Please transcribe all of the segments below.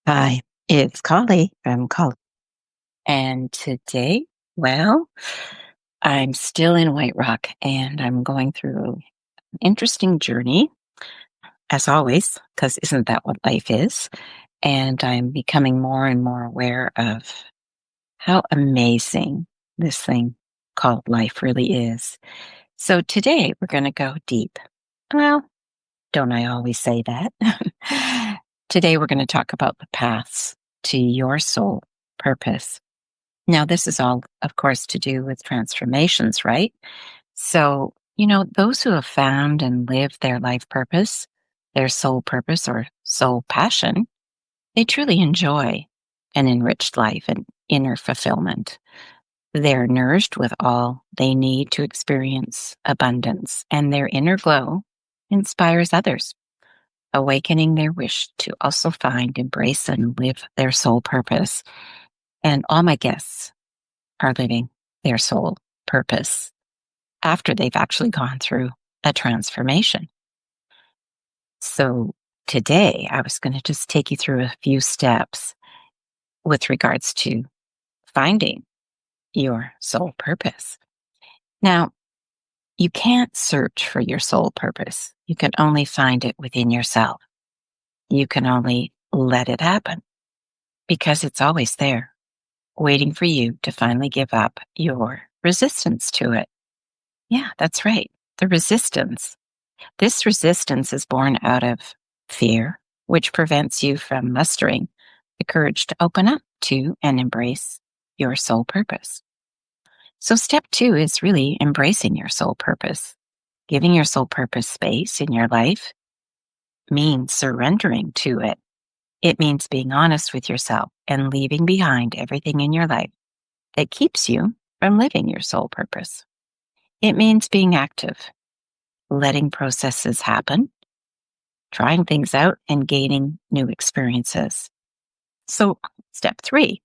Hi, it's Colli from Colli. And today, well, I'm still in White Rock and I'm going through an interesting journey, as always, because isn't that what life is? And I'm becoming more and more aware of how amazing this thing called life really is. So today we're going to go deep. Well, don't I always say that? Today we're going to talk about the paths to your soul purpose. Now, this is all, of course, to do with transformations, right? So, those who have found and lived their life purpose, their soul purpose or soul passion, they truly enjoy an enriched life and inner fulfillment. They're nourished with all they need to experience abundance, and their inner glow inspires others, awakening their wish to also find, embrace, and live their soul purpose. And all my guests are living their soul purpose after they've actually gone through a transformation. So today I was going to just take you through a few steps with regards to finding your soul purpose. Now, you can't search for your soul purpose. You can only find it within yourself. You can only let it happen because it's always there, waiting for you to finally give up your resistance to it. Yeah, that's right. The resistance. This resistance is born out of fear, which prevents you from mustering the courage to open up to and embrace your soul purpose. So, step two is really embracing your soul purpose. Giving your soul purpose space in your life means surrendering to it. It means being honest with yourself and leaving behind everything in your life that keeps you from living your soul purpose. It means being active, letting processes happen, trying things out, and gaining new experiences. So, step three,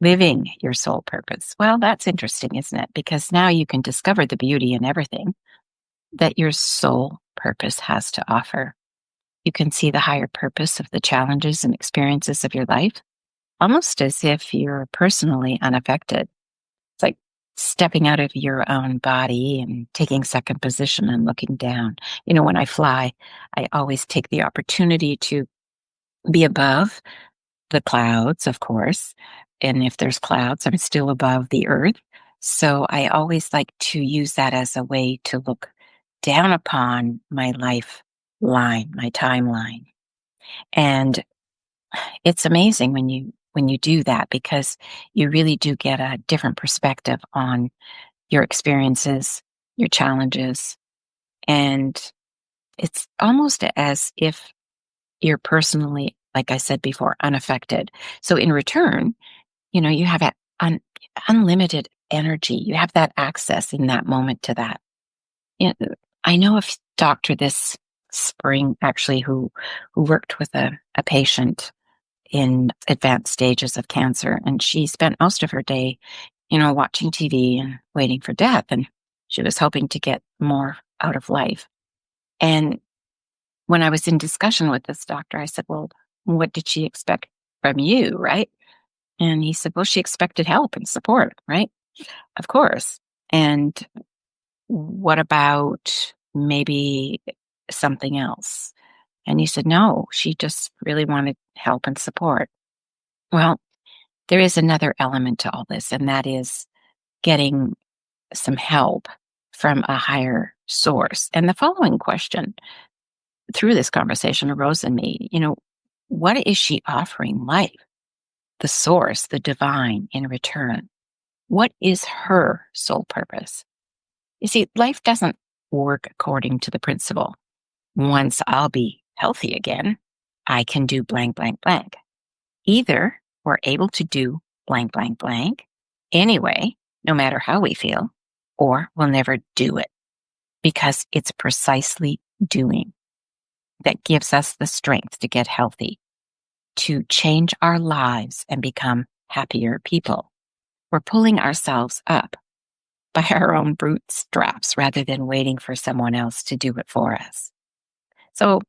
living your soul purpose. Well, that's interesting, isn't it? Because now you can discover the beauty in everything that your soul purpose has to offer. You can see the higher purpose of the challenges and experiences of your life, almost as if you're personally unaffected. It's like stepping out of your own body and taking second position and looking down. When I fly, I always take the opportunity to be above the clouds, of course. And if there's clouds, I'm still above the earth. So I always like to use that as a way to look down upon my life line, my timeline. And it's amazing when you do that because you really do get a different perspective on your experiences, your challenges, and it's almost as if you're personally, like I said before, unaffected. So in return, you have that unlimited energy. You have that access in that moment to that. I know a doctor this spring actually who worked with a patient in advanced stages of cancer, and she spent most of her day, watching TV and waiting for death, and she was hoping to get more out of life. And when I was in discussion with this doctor, I said, "Well, what did she expect from you, right?" And he said, "Well, she expected help and support, right? Of course. And what about maybe something else?" And he said, "No, she just really wanted help and support." Well, there is another element to all this, and that is getting some help from a higher source. And the following question through this conversation arose in me, what is she offering life, the source, the divine in return? What is her soul purpose? You see, life doesn't work according to the principle, once I'll be healthy again, I can do blank, blank, blank. Either we're able to do blank, blank, blank anyway, no matter how we feel, or we'll never do it because it's precisely doing that gives us the strength to get healthy, to change our lives and become happier people. We're pulling ourselves up by our own bootstraps rather than waiting for someone else to do it for us. So,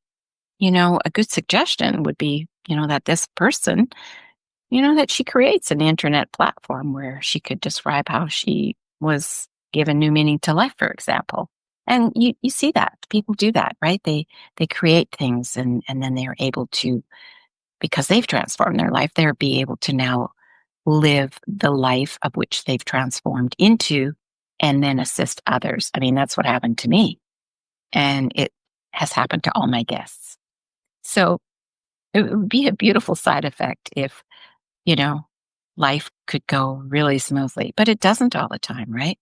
a good suggestion would be, that this person, that she creates an internet platform where she could describe how she was given new meaning to life, for example. And you see that people do that, right? They create things, and then they're able to, because they've transformed their life, they're be able to now live the life of which they've transformed into, and then assist others. I mean, that's what happened to me, and it has happened to all my guests. So it would be a beautiful side effect if, you know, life could go really smoothly, but it doesn't all the time, right?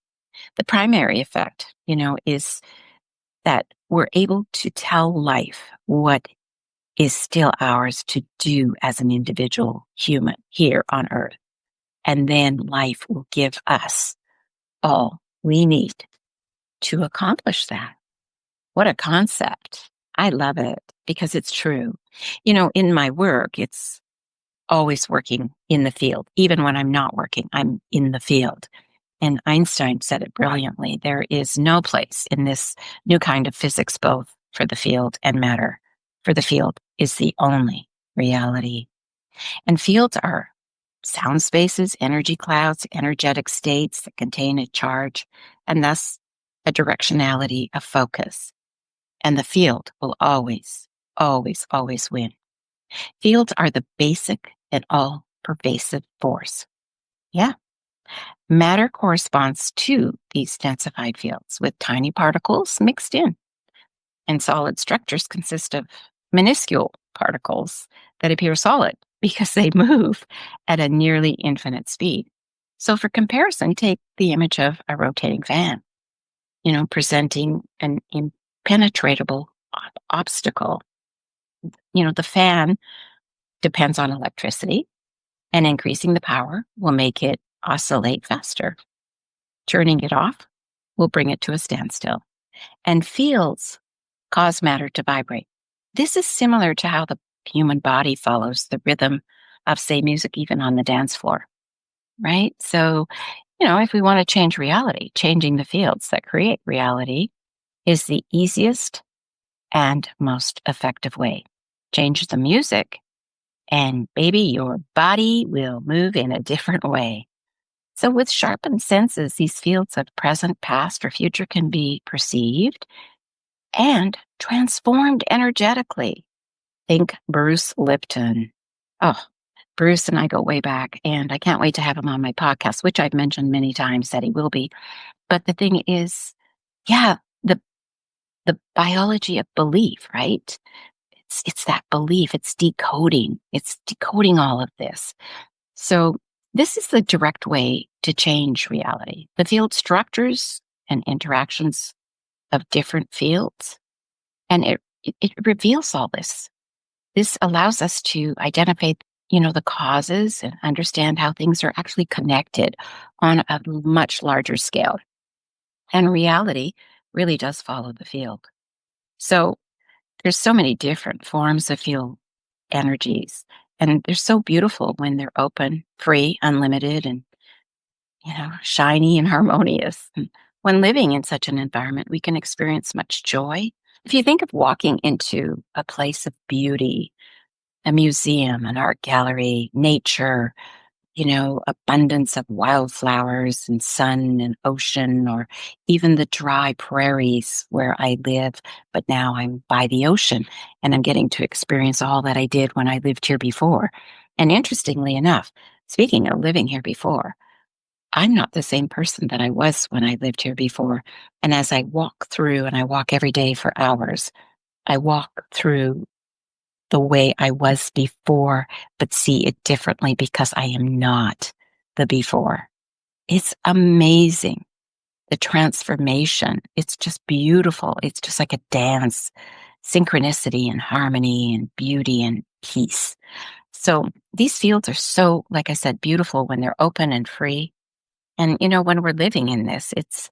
The primary effect, is that we're able to tell life what is still ours to do as an individual human here on earth. And then life will give us all we need to accomplish that. What a concept. I love it because it's true. In my work, it's always working in the field. Even when I'm not working, I'm in the field. And Einstein said it brilliantly. There is no place in this new kind of physics, both for the field and matter. For the field is the only reality. And fields are sound spaces, energy clouds, energetic states that contain a charge, and thus a directionality of focus. And the field will always, always, always win. Fields are the basic and all pervasive force. Yeah. Matter corresponds to these densified fields with tiny particles mixed in. And solid structures consist of minuscule particles that appear solid because they move at a nearly infinite speed. So, for comparison, take the image of a rotating fan, presenting an impenetrable obstacle. The fan depends on electricity, and increasing the power will make it oscillate faster. Turning it off will bring it to a standstill. And fields cause matter to vibrate. This is similar to how the human body follows the rhythm of, say, music, even on the dance floor, right? So, if we want to change reality, changing the fields that create reality is the easiest and most effective way. Change the music, and baby, your body will move in a different way. So, with sharpened senses, these fields of present, past, or future can be perceived and transformed energetically. Think Bruce Lipton. Oh, Bruce and I go way back, and I can't wait to have him on my podcast, which I've mentioned many times that he will be. But the thing is, yeah, the biology of belief, right? It's that belief. It's decoding. It's decoding all of this. So this is the direct way to change reality. The field structures and interactions of different fields, and it reveals all this. This allows us to identify, the causes and understand how things are actually connected on a much larger scale. And reality really does follow the field. So there's so many different forms of field energies, and they're so beautiful when they're open, free, unlimited, and shiny and harmonious. And when living in such an environment, we can experience much joy. If you think of walking into a place of beauty, a museum, an art gallery, nature, abundance of wildflowers and sun and ocean, or even the dry prairies where I live, but now I'm by the ocean and I'm getting to experience all that I did when I lived here before. And interestingly enough, speaking of living here before, I'm not the same person that I was when I lived here before. And as I walk through, and I walk every day for hours, I walk through the way I was before, but see it differently because I am not the before. It's amazing. The transformation. It's just beautiful. It's just like a dance, synchronicity and harmony and beauty and peace. So these fields are so, like I said, beautiful when they're open and free. And, when we're living in this, it's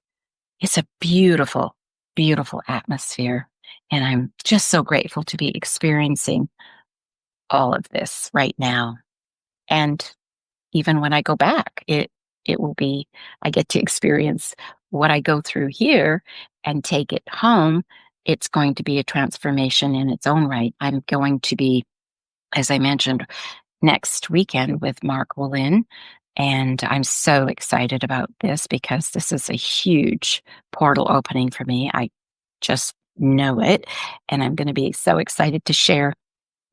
a beautiful, beautiful atmosphere. And I'm just so grateful to be experiencing all of this right now. And even when I go back, it will be, I get to experience what I go through here and take it home. It's going to be a transformation in its own right. I'm going to be as I mentioned, next weekend with Mark Wallin. And I'm so excited about this because this is a huge portal opening for me. I just know it. And I'm going to be so excited to share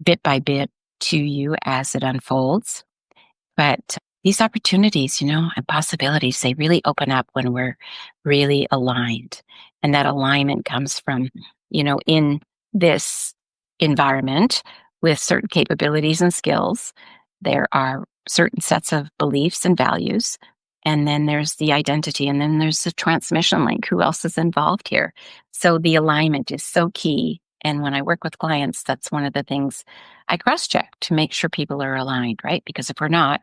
bit by bit to you as it unfolds. But these opportunities, and possibilities, they really open up when we're really aligned. And that alignment comes from, in this environment with certain capabilities and skills, there are certain sets of beliefs and values. And then there's the identity, and then there's the transmission link. Who else is involved here? So the alignment is so key. And when I work with clients, that's one of the things I cross check to make sure people are aligned, right? Because if we're not,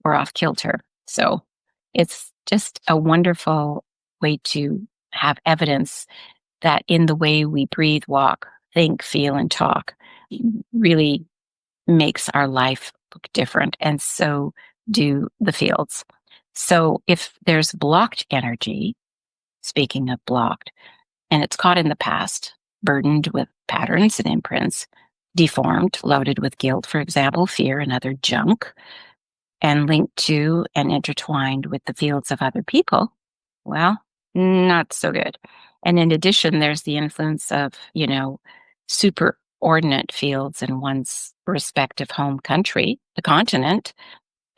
we're off kilter. So it's just a wonderful way to have evidence that in the way we breathe, walk, think, feel, and talk really makes our life look different. And so do the fields. So if there's blocked energy, speaking of blocked, and it's caught in the past, burdened with patterns and imprints, deformed, loaded with guilt, for example, fear, and other junk, and linked to and intertwined with the fields of other people, well, not so good. And in addition, there's the influence of, superordinate fields in one's respective home country, the continent,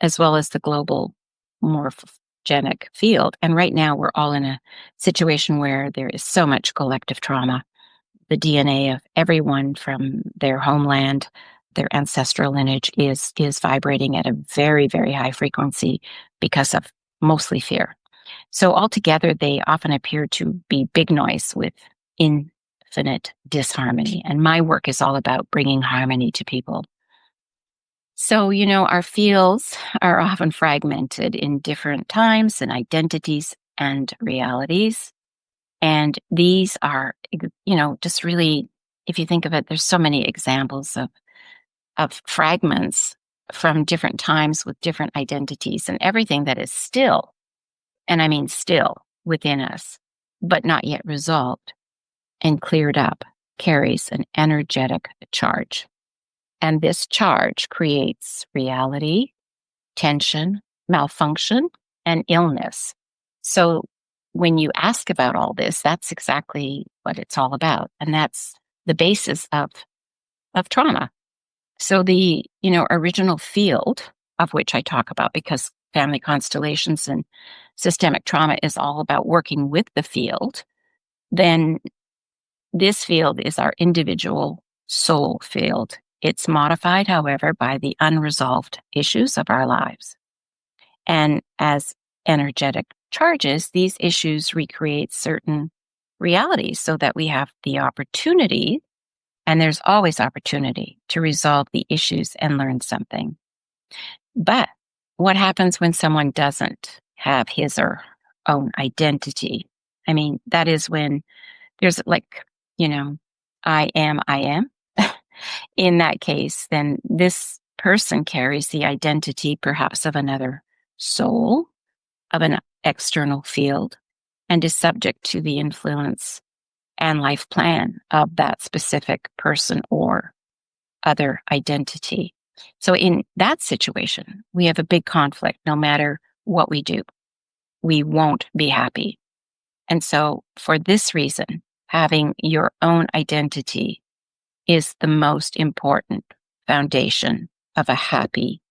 as well as the global morphogenic field. And right now, we're all in a situation where there is so much collective trauma. The DNA of everyone from their homeland, their ancestral lineage is vibrating at a very, very high frequency because of mostly fear. So altogether, they often appear to be big noise with infinite disharmony. And my work is all about bringing harmony to people. So, our fields are often fragmented in different times and identities and realities. And these are, just really, if you think of it, there's so many examples of fragments from different times with different identities and everything that is still, and I mean still, within us, but not yet resolved and cleared up, carries an energetic charge. And this charge creates reality, tension, malfunction, and illness. So when you ask about all this, that's exactly what it's all about. And that's the basis of trauma. So the, original field of which I talk about, because family constellations and systemic trauma is all about working with the field, then this field is our individual soul field. It's modified, however, by the unresolved issues of our lives. And as energetic charges, these issues recreate certain realities so that we have the opportunity, and there's always opportunity, to resolve the issues and learn something. But what happens when someone doesn't have his or own identity? I mean, that is when there's like, I am. In that case, then this person carries the identity perhaps of another soul, of an external field, and is subject to the influence and life plan of that specific person or other identity. So in that situation, we have a big conflict. No matter what we do, we won't be happy. And so for this reason, having your own identity is the most important foundation of a happy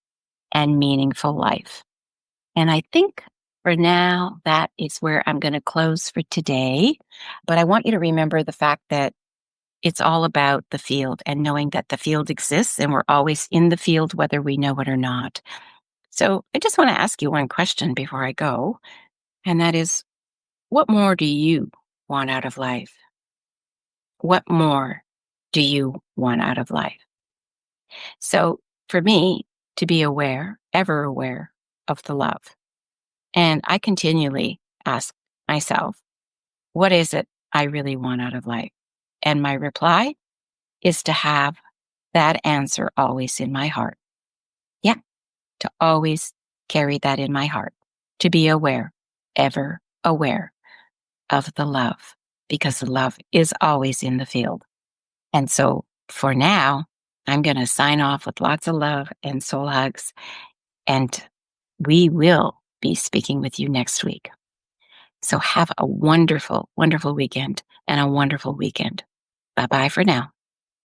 and meaningful life. And I think for now, that is where I'm going to close for today. But I want you to remember the fact that it's all about the field and knowing that the field exists and we're always in the field, whether we know it or not. So I just want to ask you one question before I go. And that is, what more do you want out of life? What more do you want out of life? So for me, to be aware, ever aware of the love. And I continually ask myself, what is it I really want out of life? And my reply is to have that answer always in my heart. Yeah, to always carry that in my heart, to be aware, ever aware of the love, because the love is always in the field. And so for now, I'm going to sign off with lots of love and soul hugs, and we will be speaking with you next week. So have a wonderful, wonderful weekend and a wonderful weekend. Bye bye for now.